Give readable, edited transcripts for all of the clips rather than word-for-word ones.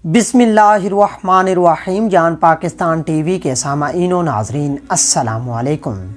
बिस्मिल्लाहिर्रहमानिर्रहीम। जान पाकिस्तान टीवी के सामाईन व नाज़रीन, अस्सलामु अलैकुम।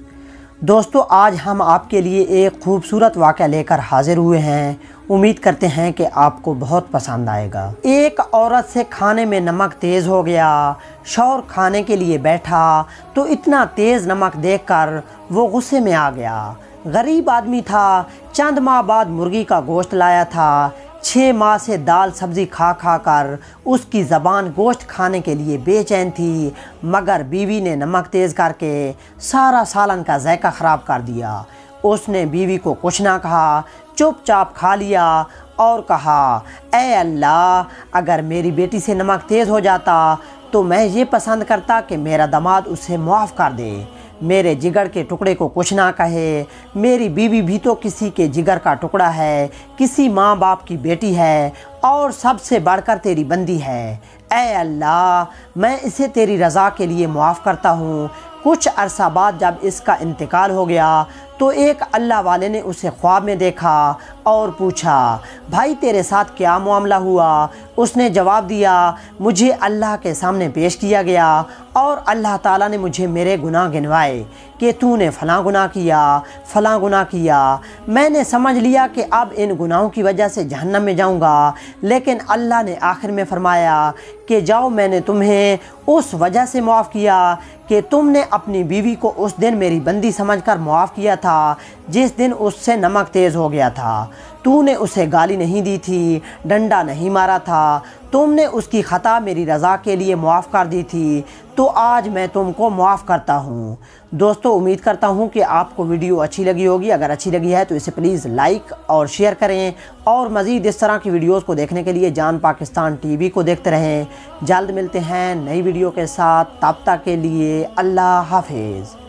दोस्तों, आज हम आपके लिए एक खूबसूरत वाक़या लेकर हाज़िर हुए हैं। उम्मीद करते हैं कि आपको बहुत पसंद आएगा। एक औरत से खाने में नमक तेज़ हो गया। शौहर खाने के लिए बैठा तो इतना तेज़ नमक देखकर वो गुस्से में आ गया। गरीब आदमी था, चंद माह बाद मुर्गी का गोश्त लाया था। 6 माह से दाल सब्ज़ी खा खा कर उसकी ज़बान गोश्त खाने के लिए बेचैन थी, मगर बीवी ने नमक तेज़ करके सारा सालन का जायका ख़राब कर दिया। उसने बीवी को कुछ ना कहा, चुपचाप खा लिया और कहा, ऐ अल्लाह, अगर मेरी बेटी से नमक तेज़ हो जाता तो मैं ये पसंद करता कि मेरा दामाद उसे मुआफ़ कर दे, मेरे जिगर के टुकड़े को कुछ ना कहे। मेरी बीवी भी तो किसी के जिगर का टुकड़ा है, किसी माँ बाप की बेटी है और सबसे बढ़कर तेरी बंदी है। ऐ अल्लाह, मैं इसे तेरी रज़ा के लिए मुआफ़ करता हूँ। कुछ अरसा बाद जब इसका इंतकाल हो गया तो एक अल्लाह वाले ने उसे ख्वाब में देखा और पूछा, भाई तेरे साथ क्या मामला हुआ? उसने जवाब दिया, मुझे अल्लाह के सामने पेश किया गया और अल्लाह ताला ने मुझे मेरे गुनाह गिनवाए कि तूने फ़लाँ गुनाह किया, फ़लाँ गुनाह किया। मैंने समझ लिया कि अब इन गुनाहों की वजह से जहन्नम में जाऊंगा, लेकिन अल्लाह ने आखिर में फरमाया कि जाओ, मैंने तुम्हें उस वजह से मुआफ़ किया कि तुमने अपनी बीवी को उस दिन मेरी बंदी समझकर मुआफ़ किया था जिस दिन उससे नमक तेज़ हो गया था। तूने उसे गाली नहीं दी थी, डंडा नहीं मारा था, तुमने उसकी ख़ता मेरी रज़ा के लिए मुआफ़ कर दी थी, तो आज मैं तुमको मुआफ़ करता हूँ। दोस्तों, उम्मीद करता हूँ कि आपको वीडियो अच्छी लगी होगी। अगर अच्छी लगी है तो इसे प्लीज़ लाइक और शेयर करें और मज़ीद इस तरह की वीडियोज़ को देखने के लिए जान पाकिस्तान टीवी को देखते रहें। जल्द मिलते हैं नई वीडियो के साथ, तब तक के लिए अल्लाह हाफिज़।